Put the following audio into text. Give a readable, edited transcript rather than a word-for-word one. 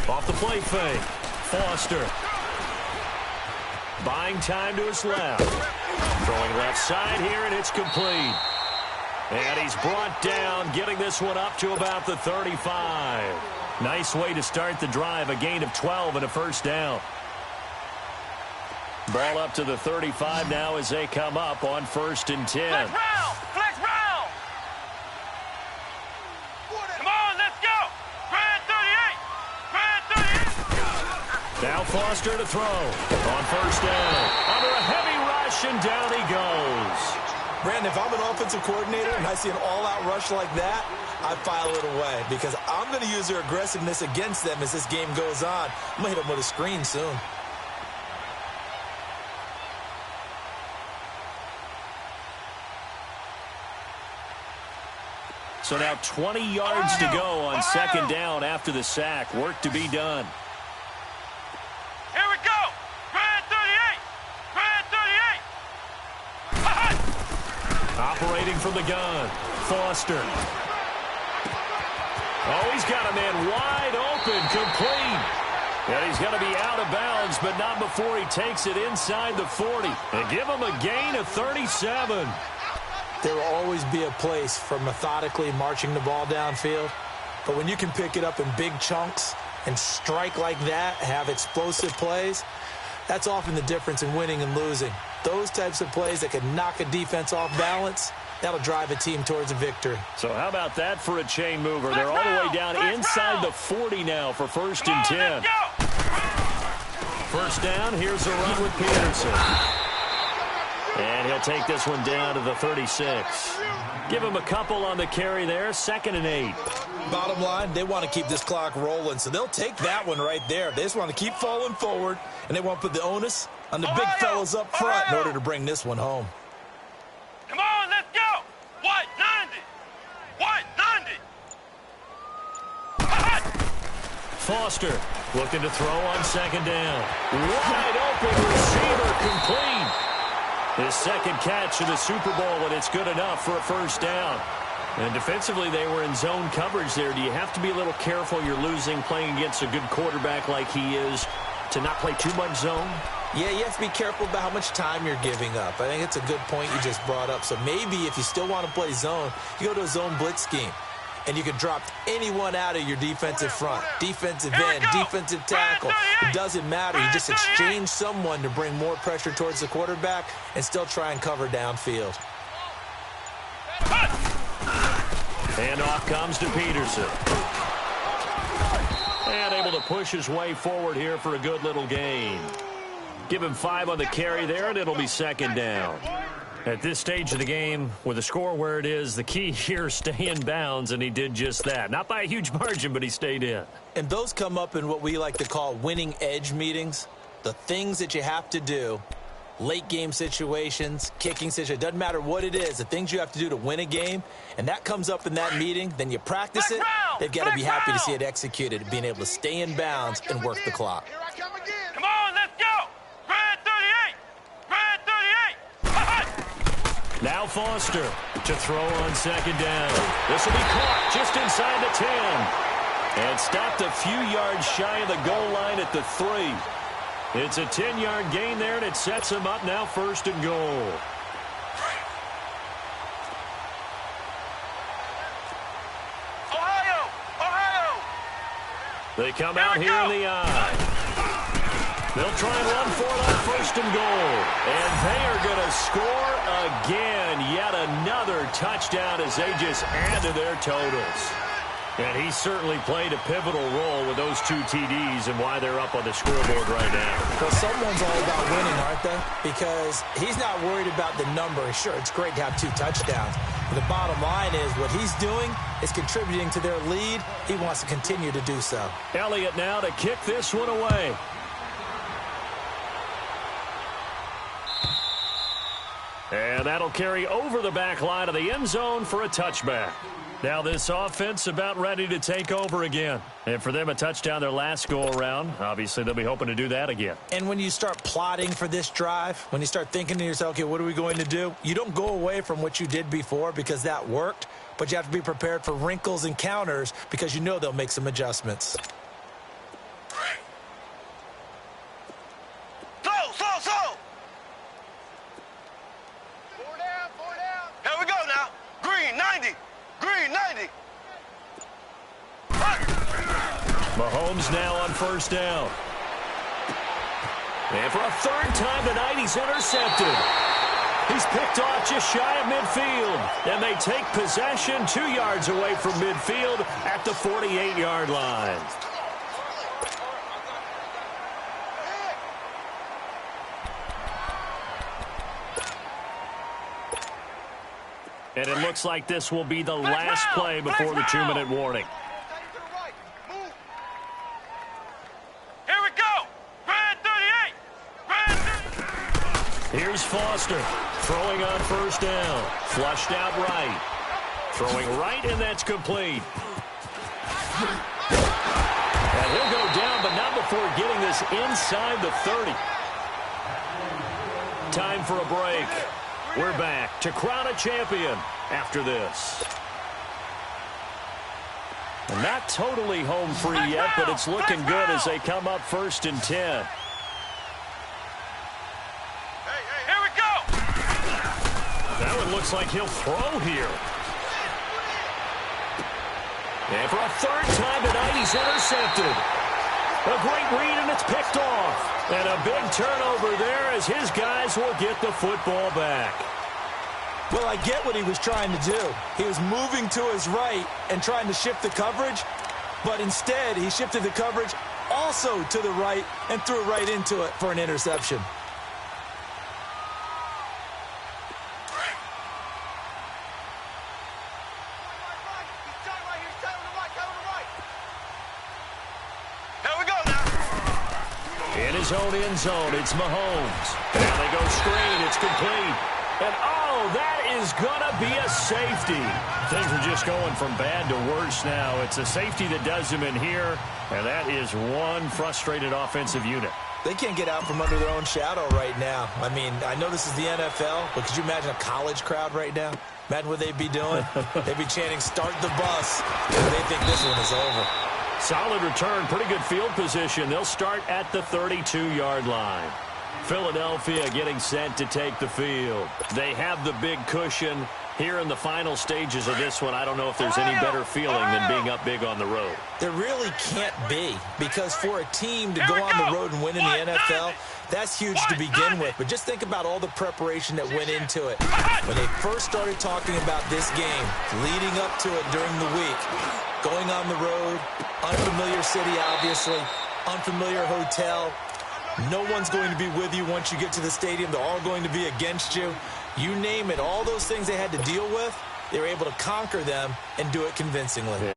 Off the play fake. Foster. Buying time to his left. Throwing left side here, and it's complete. And he's brought down, getting this one up to about the 35. Nice way to start the drive, a gain of 12 and a first down. Ball up to the 35 now as they come up on 1st and 10. Flex round! Flex round! Come on, let's go! Grand 38! Grand 38! Now Foster to throw on 1st down. Under a heavy rush, and down he goes. Brandon, if I'm an offensive coordinator and I see an all-out rush like that, I file it away because I'm going to use their aggressiveness against them as this game goes on. I'm going to hit them with a screen soon. So now 20 yards to go on 2nd down after the sack. Work to be done. Here we go! Grand 38! Grand 38! Operating from the gun. Foster. Oh, he's got a man wide open, complete. And he's going to be out of bounds, but not before he takes it inside the 40. And give him a gain of 37. There will always be a place for methodically marching the ball downfield. But when you can pick it up in big chunks and strike like that, have explosive plays, that's often the difference in winning and losing. Those types of plays that can knock a defense off balance, that'll drive a team towards a victory. So how about that for a chain mover? They're all the way down inside the 40 now for 1st and 10. 1st down, here's a run with Peterson. And he'll take this one down to the 36. Give him a couple on the carry there. 2nd and 8. Bottom line, they want to keep this clock rolling, so they'll take that one right there. They just want to keep falling forward, and they want to put the onus on the big fellas up front in order to bring this one home. Come on, let's go! White 90! White 90! Foster looking to throw on 2nd down. Wide open receiver, complete. His 2nd catch in the Super Bowl, and it's good enough for a 1st down. And defensively, they were in zone coverage there. Do you have to be a little careful? You're losing playing against a good quarterback like he is to not play too much zone? Yeah, you have to be careful about how much time you're giving up. I think it's a good point you just brought up. So maybe if you still want to play zone, you go to a zone blitz scheme. And you can drop anyone out of your defensive front, defensive end, defensive tackle. It doesn't matter. You just exchange someone to bring more pressure towards the quarterback and still try and cover downfield. And off comes to Peterson. And able to push his way forward here for a good little gain. Give him 5 on the carry there, and it'll be 2nd down. At this stage of the game, with the score where it is, the key here, stay in bounds, and he did just that. Not by a huge margin, but he stayed in. And those come up in what we like to call winning edge meetings. The things that you have to do, late game situations, kicking situations, doesn't matter what it is, the things you have to do to win a game, and that comes up in that meeting, then you practice it, they've got to be happy to see it executed, being able to stay in bounds and work the clock. Come on, let's go! Grand 38! Grand 38! Now Foster to throw on 2nd down. This will be caught just inside the 10. And stopped a few yards shy of the goal line at the 3. It's a 10-yard gain there, and it sets him up now 1st and goal. Ohio! Ohio! They come out here in the eye. They'll try and run for it on 1st and goal. And they are going to score again. Yet another touchdown as they just add to their totals. And he certainly played a pivotal role with those 2 TDs and why they're up on the scoreboard right now. Well, someone's all about winning, aren't they? Because he's not worried about the number. Sure, it's great to have 2 touchdowns. But the bottom line is what he's doing is contributing to their lead. He wants to continue to do so. Elliott now to kick this one away. And that'll carry over the back line of the end zone for a touchback. Now this offense about ready to take over again. And for them, a touchdown their last go-around. Obviously, they'll be hoping to do that again. And when you start plotting for this drive, when you start thinking to yourself, okay, what are we going to do? You don't go away from what you did before because that worked, but you have to be prepared for wrinkles and counters because you know they'll make some adjustments. Mahomes now on first down. And for a third time tonight, he's intercepted. He's picked off just shy of midfield. And they take possession 2 yards away from midfield at the 48-yard line. And it looks like this will be the last play before the 2-minute warning. Here we go. Brad 38. Brad 38. Here's Foster throwing on first down. Flushed out right. Throwing right, and that's complete. And he'll go down, but not before getting this inside the 30. Time for a break. We're back to crown a champion after this. Not totally home free yet, but it's looking good as they come up 1st and 10. Here we go. That one looks like he'll throw here. And for a third time tonight, he's intercepted. A great read, and it's picked off. And a big turnover there as his guys will get the football back. Well, I get what he was trying to do. He was moving to his right and trying to shift the coverage, but instead he shifted the coverage also to the right and threw right into it for an interception. In his own end zone, it's Mahomes. Now they go screen. It's complete. And, oh, that is going to be a safety. Things are just going from bad to worse now. It's a safety that does him in here, and that is one frustrated offensive unit. They can't get out from under their own shadow right now. I mean, I know this is the NFL, but could you imagine a college crowd right now? Imagine what they'd be doing. They'd be chanting, "Start the bus." They think this one is over. Solid return, pretty good field position. They'll start at the 32-yard line. Philadelphia getting set to take the field. They have the big cushion. Here in the final stages of this one, I don't know if there's any better feeling than being up big on the road. There really can't be, because for a team to go on the road and win in the NFL, that's huge to begin with. But just think about all the preparation that went into it. When they first started talking about this game, leading up to it during the week, going on the road, unfamiliar city, obviously, unfamiliar hotel. No one's going to be with you once you get to the stadium. They're all going to be against you. You name it, all those things they had to deal with, they were able to conquer them and do it convincingly.